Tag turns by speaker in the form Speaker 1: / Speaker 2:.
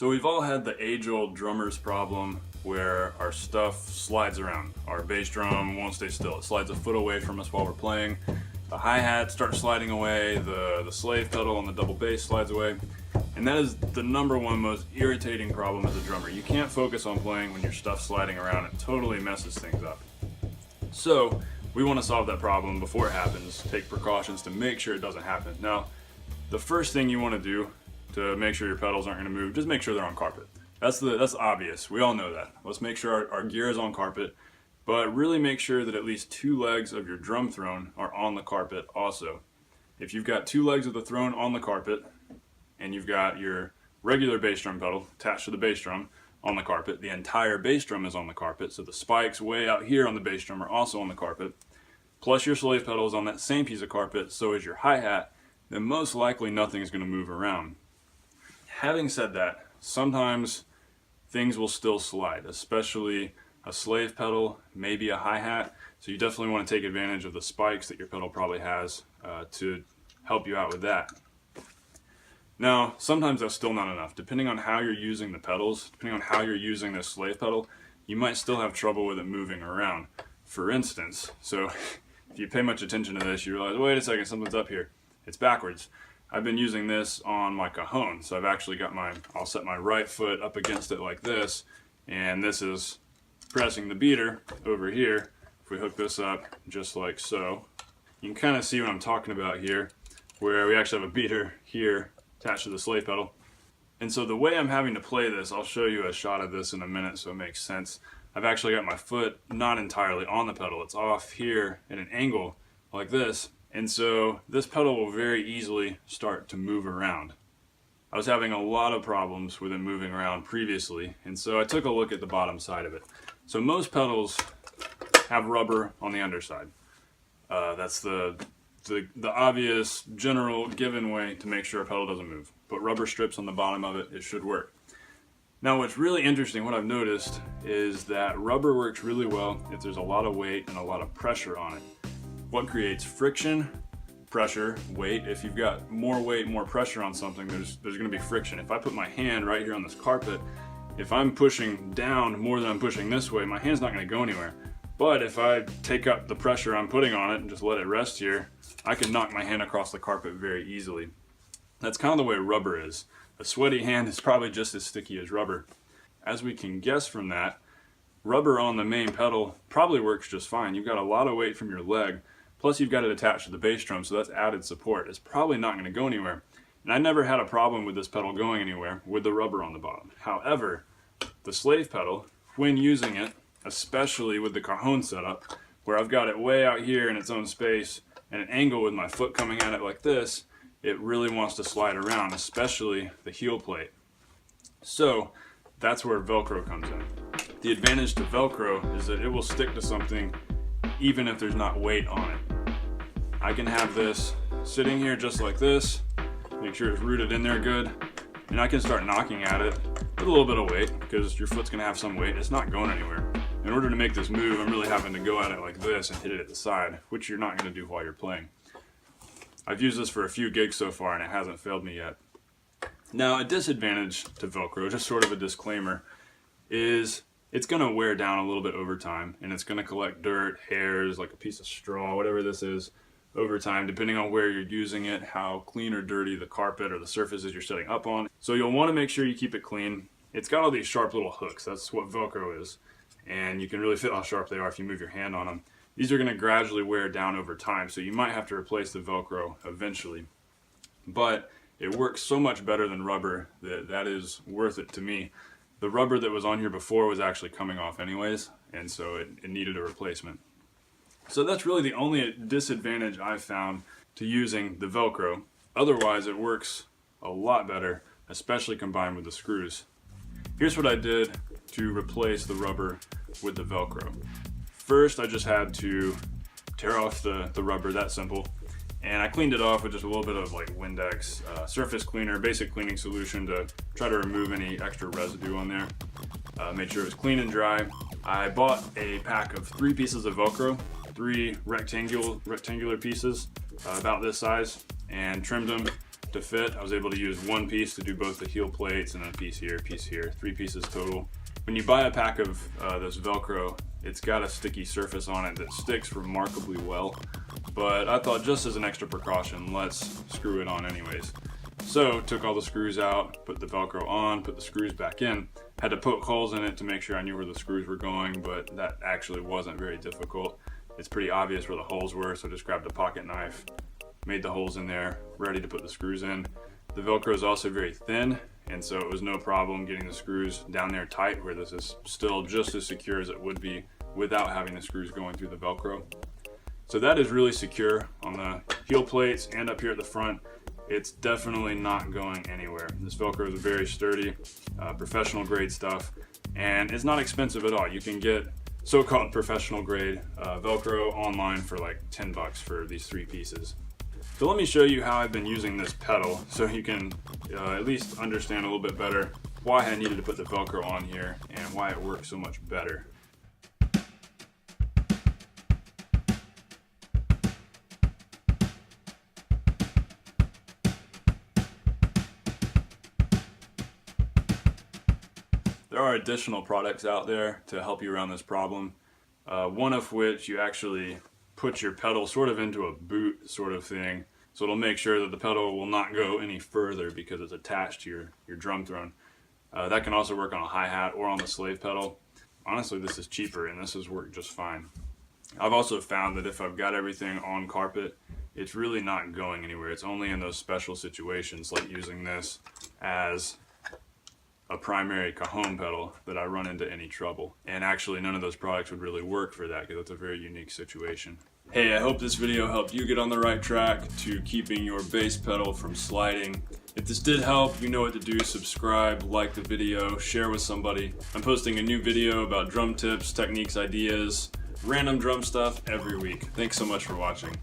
Speaker 1: So we've all had the age-old drummer's problem where our stuff slides around. Our bass drum won't stay still. It slides a foot away from us while we're playing. The hi-hat starts sliding away, the slave pedal on the double bass slides away. And that is the number one most irritating problem as a drummer. You can't focus on playing when your stuff's sliding around. It totally messes things up. So we want to solve that problem before it happens, take precautions to make sure it doesn't happen. Now, the first thing you want to do to make sure your pedals aren't going to move, just make sure they're on carpet. That's obvious. We all know that. Let's make sure our gear is on carpet, but really make sure that at least 2 legs of your drum throne are on the carpet also. If you've got 2 legs of the throne on the carpet and you've got your regular bass drum pedal attached to the bass drum on the carpet, the entire bass drum is on the carpet, so the spikes way out here on the bass drum are also on the carpet, plus your slave pedal is on that same piece of carpet, so is your hi-hat, then most likely nothing is going to move around. Having said that, sometimes things will still slide, especially a slave pedal, maybe a hi-hat, so you definitely want to take advantage of the spikes that your pedal probably has to help you out with that. Now, sometimes that's still not enough. Depending on how you're using the pedals, depending on how you're using this slave pedal, you might still have trouble with it moving around. For instance, so if you pay much attention to this, you realize, wait a second, something's up here. It's backwards. I've been using this on my cajon, so I've actually got I'll set my right foot up against it like this, and this is pressing the beater over here. If we hook this up just like so, you can kind of see what I'm talking about here, where we actually have a beater here attached to the slave pedal. And so the way I'm having to play this, I'll show you a shot of this in a minute so it makes sense. I've actually got my foot not entirely on the pedal. It's off here at an angle like this. And so this pedal will very easily start to move around. I was having a lot of problems with it moving around previously, and so I took a look at the bottom side of it. So most pedals have rubber on the underside. That's the obvious general given way to make sure a pedal doesn't move. Put rubber strips on the bottom of it, it should work. Now what's really interesting, what I've noticed, is that rubber works really well if there's a lot of weight and a lot of pressure on it. What creates friction, pressure, weight? If you've got more weight, more pressure on something, there's going to be friction. If I put my hand right here on this carpet, if I'm pushing down more than I'm pushing this way, my hand's not going to go anywhere. But if I take up the pressure I'm putting on it and just let it rest here, I can knock my hand across the carpet very easily. That's kind of the way rubber is. A sweaty hand is probably just as sticky as rubber. As we can guess from that, rubber on the main pedal probably works just fine. You've got a lot of weight from your leg, plus you've got it attached to the bass drum, so that's added support. It's probably not going to go anywhere. And I never had a problem with this pedal going anywhere with the rubber on the bottom. However, the slave pedal, when using it, especially with the cajon setup, where I've got it way out here in its own space and an angle with my foot coming at it like this, it really wants to slide around, especially the heel plate. So that's where Velcro comes in. The advantage to Velcro is that it will stick to something even if there's not weight on it. I can have this sitting here just like this, make sure it's rooted in there good, and I can start knocking at it with a little bit of weight because your foot's gonna have some weight. It's not going anywhere. In order to make this move, I'm really having to go at it like this and hit it at the side, which you're not gonna do while you're playing. I've used this for a few gigs so far and it hasn't failed me yet. Now, a disadvantage to Velcro, just sort of a disclaimer, is it's going to wear down a little bit over time, and it's going to collect dirt, hairs, like a piece of straw, whatever this is, over time, depending on where you're using it, how clean or dirty the carpet or the surfaces you're setting up on. So you'll want to make sure you keep it clean. It's got all these sharp little hooks. That's what Velcro is, and you can really feel how sharp they are if you move your hand on them. These are going to gradually wear down over time, so you might have to replace the Velcro eventually. But it works so much better than rubber that is worth it to me. The rubber that was on here before was actually coming off anyways, and so it needed a replacement. So that's really the only disadvantage I've found to using the Velcro. Otherwise, it works a lot better, especially combined with the screws. Here's what I did to replace the rubber with the Velcro. First, I just had to tear off the rubber, that simple. And I cleaned it off with just a little bit of like Windex surface cleaner, basic cleaning solution to try to remove any extra residue on there. Made sure it was clean and dry. I bought a pack of 3 pieces of Velcro, 3 rectangular pieces about this size, and trimmed them to fit. I was able to use one piece to do both the heel plates and then a piece here, 3 pieces total. When you buy a pack of this Velcro, it's got a sticky surface on it that sticks remarkably well, but I thought just as an extra precaution, let's screw it on anyways. So took all the screws out, put the Velcro on, put the screws back in. Had to poke holes in it to make sure I knew where the screws were going, but that actually wasn't very difficult. It's pretty obvious where the holes were, so just grabbed a pocket knife, made the holes in there, ready to put the screws in. The Velcro is also very thin, and so it was no problem getting the screws down there tight, where this is still just as secure as it would be without having the screws going through the Velcro. So that is really secure on the heel plates and up here at the front. It's definitely not going anywhere. This Velcro is very sturdy, professional grade stuff, and it's not expensive at all. You can get so-called professional grade Velcro online for like 10 bucks for these 3 pieces. So let me show you how I've been using this pedal so you can at least understand a little bit better why I needed to put the Velcro on here and why it works so much better. There are additional products out there to help you around this problem. One of which you actually put your pedal sort of into a boot sort of thing, so it'll make sure that the pedal will not go any further because it's attached to your drum throne. That can also work on a hi-hat or on the slave pedal. Honestly, this is cheaper and this has worked just fine. I've also found that if I've got everything on carpet, it's really not going anywhere. It's only in those special situations like using this as a primary cajon pedal that I run into any trouble. And actually none of those products would really work for that because it's a very unique situation. Hey, I hope this video helped you get on the right track to keeping your bass pedal from sliding. If this did help, you know what to do. Subscribe, like the video, share with somebody. I'm posting a new video about drum tips, techniques, ideas, random drum stuff every week. Thanks so much for watching.